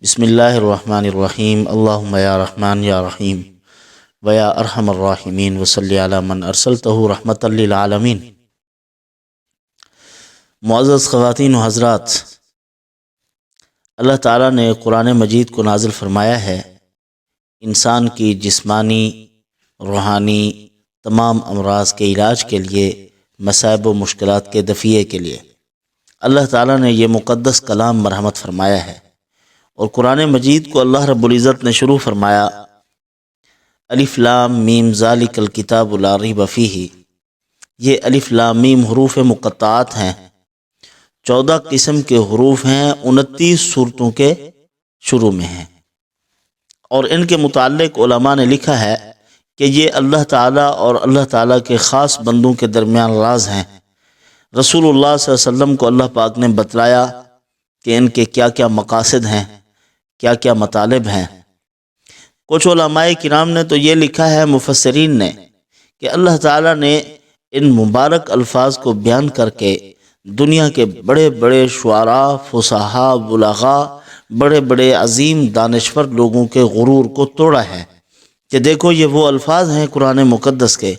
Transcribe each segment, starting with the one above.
بسم اللہ الرحمن الرحیم اللہم یا رحمن یا رحیم ویا ارحم الراحمین وصلی علی من ارسلتہ رحمۃ للعالمین۔ معزز خواتین و حضرات، اللہ تعالیٰ نے قرآن مجید کو نازل فرمایا ہے انسان کی جسمانی، روحانی تمام امراض کے علاج کے لیے، مصائب و مشکلات کے دفیع کے لیے۔ اللہ تعالیٰ نے یہ مقدس کلام مرحمت فرمایا ہے، اور قرآن مجید کو اللہ رب العزت نے شروع فرمایا الف لام میم ذالک الکتاب لا ریب فیہ۔ یہ الف لام میم حروف مقطعات ہیں، 14 قسم کے حروف ہیں، 29 سورتوں کے شروع میں ہیں، اور ان کے متعلق علماء نے لکھا ہے کہ یہ اللہ تعالیٰ اور اللہ تعالیٰ کے خاص بندوں کے درمیان راز ہیں۔ رسول اللہ صلی اللہ علیہ وسلم کو اللہ پاک نے بتلایا کہ ان کے کیا کیا مقاصد ہیں، کیا کیا مطالب ہیں۔ کچھ علماء کرام نے تو یہ لکھا ہے، مفسرین نے، کہ اللہ تعالیٰ نے ان مبارک الفاظ کو بیان کر کے دنیا کے بڑے بڑے شعراء، فصحاء، بلغاء، بڑے بڑے عظیم دانشور لوگوں کے غرور کو توڑا ہے کہ دیکھو یہ وہ الفاظ ہیں قرآن مقدس کے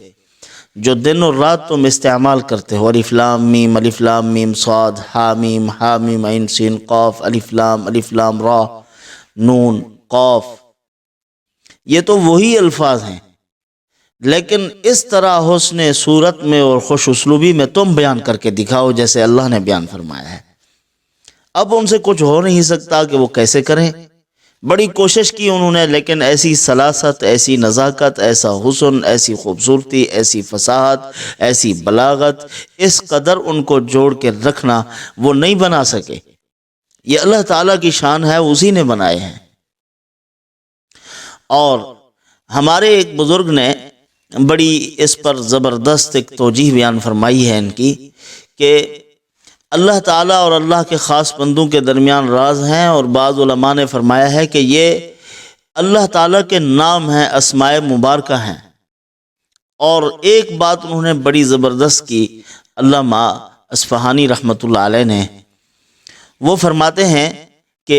جو دن اور رات تم استعمال کرتے ہو۔ الف لام میم صاد ہا میم عین سین قاف الف لام را نون قاف، یہ تو وہی الفاظ ہیں، لیکن اس طرح حسن صورت میں اور خوش اسلوبی میں تم بیان کر کے دکھاؤ جیسے اللہ نے بیان فرمایا ہے۔ اب ان سے کچھ ہو نہیں سکتا کہ وہ کیسے کریں، بڑی کوشش کی انہوں نے، لیکن ایسی سلاست، ایسی نزاکت، ایسا حسن، ایسی خوبصورتی، ایسی فصاحت، ایسی بلاغت، اس قدر ان کو جوڑ کے رکھنا وہ نہیں بنا سکے۔ یہ اللہ تعالیٰ کی شان ہے، اسی نے بنائے ہیں۔ اور ہمارے ایک بزرگ نے بڑی اس پر زبردست ایک توجیہ بیان فرمائی ہے ان کی، کہ اللہ تعالیٰ اور اللہ کے خاص بندوں کے درمیان راز ہیں، اور بعض علماء نے فرمایا ہے کہ یہ اللہ تعالیٰ کے نام ہیں، اسماء مبارکہ ہیں۔ اور ایک بات انہوں نے بڑی زبردست کی، علامہ اصفہانی رحمۃ اللہ علیہ نے، وہ فرماتے ہیں کہ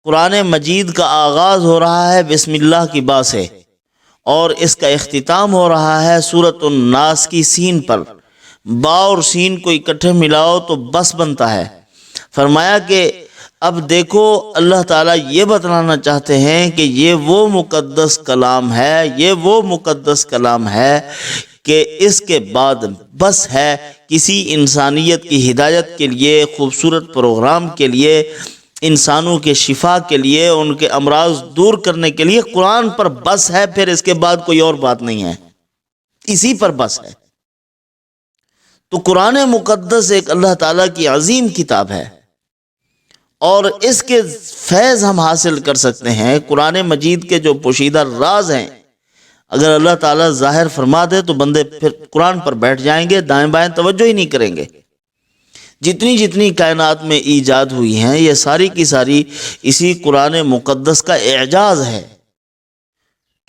قرآن مجید کا آغاز ہو رہا ہے بسم اللہ کی با سے، اور اس کا اختتام ہو رہا ہے سورۃ الناس کی سین پر۔ با اور سین کو اکٹھے ملاؤ تو بس بنتا ہے۔ فرمایا کہ اب دیکھو اللہ تعالیٰ یہ بتلانا چاہتے ہیں کہ یہ وہ مقدس کلام ہے، یہ وہ مقدس کلام ہے کہ اس کے بعد بس ہے کسی انسانیت کی ہدایت کے لیے، خوبصورت پروگرام کے لیے، انسانوں کے شفا کے لیے، ان کے امراض دور کرنے کے لیے قرآن پر بس ہے، پھر اس کے بعد کوئی اور بات نہیں ہے، اسی پر بس ہے۔ تو قرآن مقدس ایک اللہ تعالیٰ کی عظیم کتاب ہے، اور اس کے فیض ہم حاصل کر سکتے ہیں۔ قرآن مجید کے جو پوشیدہ راز ہیں، اگر اللہ تعالیٰ ظاہر فرما دے تو بندے پھر قرآن پر بیٹھ جائیں گے، دائیں بائیں توجہ ہی نہیں کریں گے۔ جتنی کائنات میں ایجاد ہوئی ہیں، یہ ساری کی ساری اسی قرآن مقدس کا اعجاز ہے۔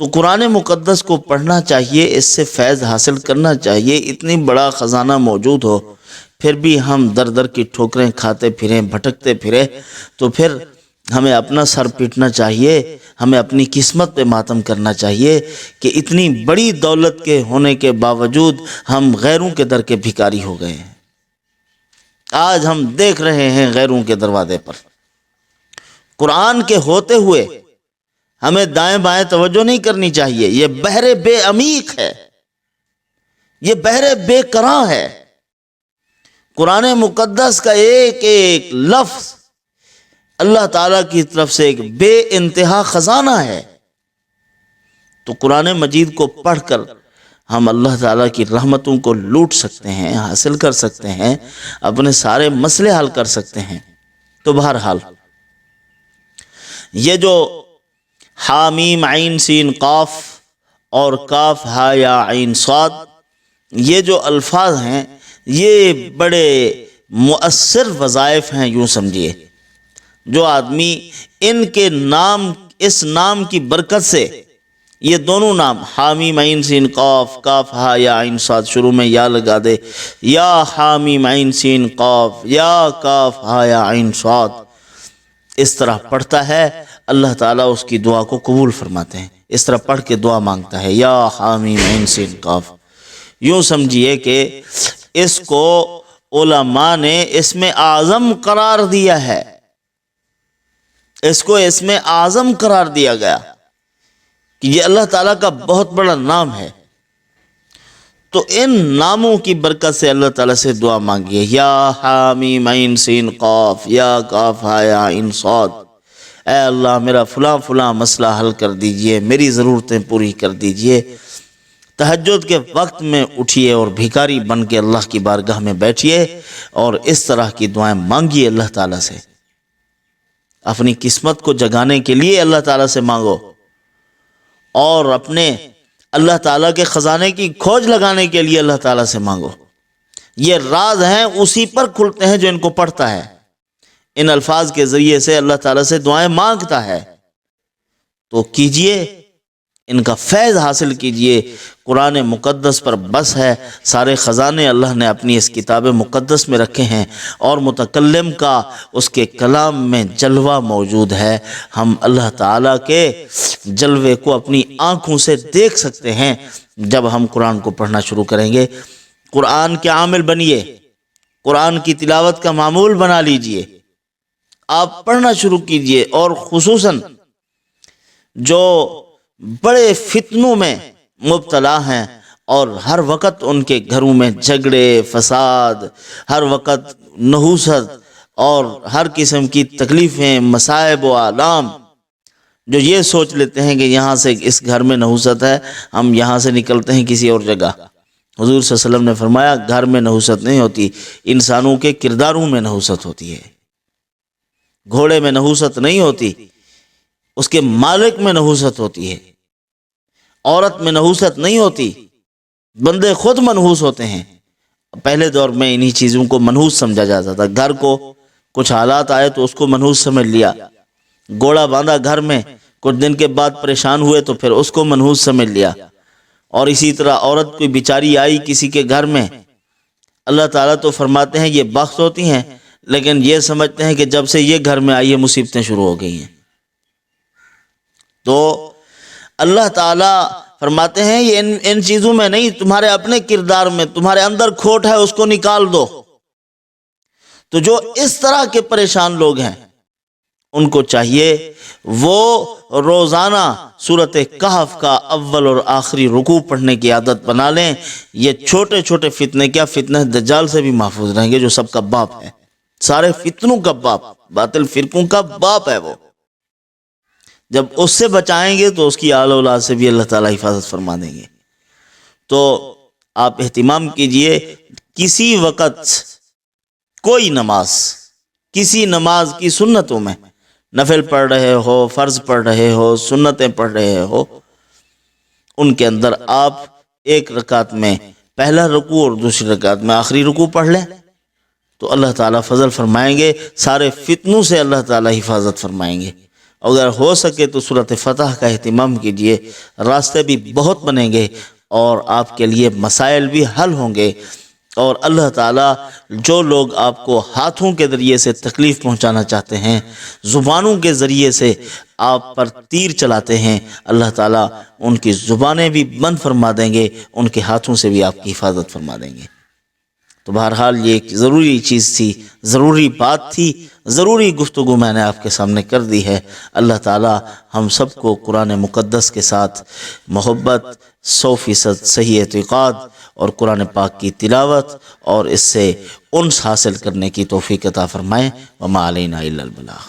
تو قرآن مقدس کو پڑھنا چاہیے، اس سے فیض حاصل کرنا چاہیے۔ اتنی بڑا خزانہ موجود ہو، پھر بھی ہم در در کی ٹھوکریں کھاتے پھریں، بھٹکتے پھریں، تو پھر ہمیں اپنا سر پیٹنا چاہیے، ہمیں اپنی قسمت پہ ماتم کرنا چاہیے کہ اتنی بڑی دولت کے ہونے کے باوجود ہم غیروں کے در کے بھکاری ہو گئے ہیں۔ آج ہم دیکھ رہے ہیں غیروں کے دروازے پر، قرآن کے ہوتے ہوئے ہمیں دائیں بائیں توجہ نہیں کرنی چاہیے۔ یہ بحر بے عمیق ہے، یہ بحر بے کراں ہے۔ قرآن مقدس کا ایک ایک لفظ اللہ تعالیٰ کی طرف سے ایک بے انتہا خزانہ ہے۔ تو قرآن مجید کو پڑھ کر ہم اللہ تعالیٰ کی رحمتوں کو لوٹ سکتے ہیں، حاصل کر سکتے ہیں، اپنے سارے مسئلے حل کر سکتے ہیں۔ تو بہرحال یہ جو حامیم عین سین قاف اور کاف ہا یا عین صاد، یہ جو الفاظ ہیں، یہ بڑے مؤثر وظائف ہیں، یوں سمجھیے۔ جو آدمی ان کے نام، اس نام کی برکت سے، یہ دونوں نام حامیم عین سین قاف، کاف ہا یا عین صاد، شروع میں یا لگا دے، یا حامیم عین سین قاف، یا کاف ہا یا عین صاد، اس طرح پڑھتا ہے اللہ تعالیٰ اس کی دعا کو قبول فرماتے ہیں۔ اس طرح پڑھ کے دعا مانگتا ہے، یا حامیم عین سین قاف۔ یوں سمجھیے کہ اس کو علماء نے اسم اعظم قرار دیا ہے، اس کو اسم اعظم قرار دیا گیا کہ یہ اللہ تعالیٰ کا بہت بڑا نام ہے۔ تو ان ناموں کی برکت سے اللہ تعالیٰ سے دعا مانگیے، یا حامیم عین سین قاف، یا کاف ہا یا عین صاد۔ اے اللہ میرا فلاں فلاں مسئلہ حل کر دیجئے، میری ضرورتیں پوری کر دیجئے۔ تہجد کے وقت میں اٹھیے اور بھیکاری بن کے اللہ کی بارگاہ میں بیٹھیے اور اس طرح کی دعائیں مانگیے اللہ تعالیٰ سے۔ اپنی قسمت کو جگانے کے لیے اللہ تعالیٰ سے مانگو، اور اپنے اللہ تعالیٰ کے خزانے کی کھوج لگانے کے لیے اللہ تعالیٰ سے مانگو۔ یہ راز ہیں، اسی پر کھلتے ہیں جو ان کو پڑھتا ہے، ان الفاظ کے ذریعے سے اللہ تعالیٰ سے دعائیں مانگتا ہے۔ تو کیجئے، ان کا فیض حاصل کیجئے۔ قرآن مقدس پر بس ہے، سارے خزانے اللہ نے اپنی اس کتاب مقدس میں رکھے ہیں، اور متکلم کا اس کے کلام میں جلوہ موجود ہے۔ ہم اللہ تعالیٰ کے جلوے کو اپنی آنکھوں سے دیکھ سکتے ہیں جب ہم قرآن کو پڑھنا شروع کریں گے۔ قرآن کے عامل بنیے، قرآن کی تلاوت کا معمول بنا لیجئے، آپ پڑھنا شروع کیجئے۔ اور خصوصاً جو بڑے فتنوں میں مبتلا ہیں اور ہر وقت ان کے گھروں میں جھگڑے فساد، ہر وقت نحوست اور ہر قسم کی تکلیفیں، مصائب و آلام، جو یہ سوچ لیتے ہیں کہ یہاں سے اس گھر میں نحوست ہے، ہم یہاں سے نکلتے ہیں کسی اور جگہ۔ حضور صلی اللہ علیہ وسلم نے فرمایا گھر میں نحوست نہیں ہوتی، انسانوں کے کرداروں میں نحوست ہوتی ہے۔ گھوڑے میں نحوست نہیں ہوتی، اس کے مالک میں نحوست ہوتی ہے۔ عورت میں نحوست نہیں ہوتی، بندے خود منحوس ہوتے ہیں۔ پہلے دور میں انہی چیزوں کو منحوس سمجھا جاتا تھا۔ گھر کو کچھ حالات آئے تو اس کو منحوس سمجھ لیا، گھوڑا باندھا گھر میں، کچھ دن کے بعد پریشان ہوئے تو پھر اس کو منحوس سمجھ لیا۔ اور اسی طرح عورت کوئی بیچاری آئی کسی کے گھر میں، اللہ تعالیٰ تو فرماتے ہیں یہ بخت ہوتی ہیں، لیکن یہ سمجھتے ہیں کہ جب سے یہ گھر میں آئی ہے مصیبتیں شروع ہو گئی ہیں۔ تو اللہ تعالیٰ فرماتے ہیں یہ ان چیزوں میں نہیں، تمہارے اپنے کردار میں، تمہارے اندر کھوٹ ہے اس کو نکال دو۔ تو جو اس طرح کے پریشان لوگ ہیں ان کو چاہیے وہ روزانہ سورۃ کہف کا اول اور آخری رکوع پڑھنے کی عادت بنا لیں۔ یہ چھوٹے چھوٹے فتنے، کیا فتنہ دجال سے بھی محفوظ رہیں گے، جو سب کا باپ ہے، سارے فتنوں کا باپ، باطل فرقوں کا باپ ہے وہ۔ جب اس سے بچائیں گے تو اس کی آل اولاد سے بھی اللہ تعالیٰ حفاظت فرما دیں گے۔ تو آپ اہتمام کیجئے، کسی وقت کوئی نماز، کسی نماز کی سنتوں میں نفل پڑھ رہے ہو، فرض پڑھ رہے ہو، سنتیں پڑھ رہے ہو، ان کے اندر آپ ایک رکعت میں پہلا رکوع اور دوسری رکعت میں آخری رکوع پڑھ لیں تو اللہ تعالیٰ فضل فرمائیں گے، سارے فتنوں سے اللہ تعالیٰ حفاظت فرمائیں گے۔ اگر ہو سکے تو سورۃ فتح کا اہتمام کیجئے، راستے بھی بہت بنیں گے اور آپ کے لیے مسائل بھی حل ہوں گے۔ اور اللہ تعالیٰ جو لوگ آپ کو ہاتھوں کے ذریعے سے تکلیف پہنچانا چاہتے ہیں، زبانوں کے ذریعے سے آپ پر تیر چلاتے ہیں، اللہ تعالیٰ ان کی زبانیں بھی بند فرما دیں گے، ان کے ہاتھوں سے بھی آپ کی حفاظت فرما دیں گے۔ تو بہرحال یہ ایک ضروری چیز تھی، ضروری بات تھی، ضروری گفتگو میں نے آپ کے سامنے کر دی ہے۔ اللہ تعالیٰ ہم سب کو قرآن مقدس کے ساتھ محبت، 100% صحیح اعتقاد اور قرآن پاک کی تلاوت اور اس سے انس حاصل کرنے کی توفیق عطا فرمائے۔ وما علینا الا البلاغ۔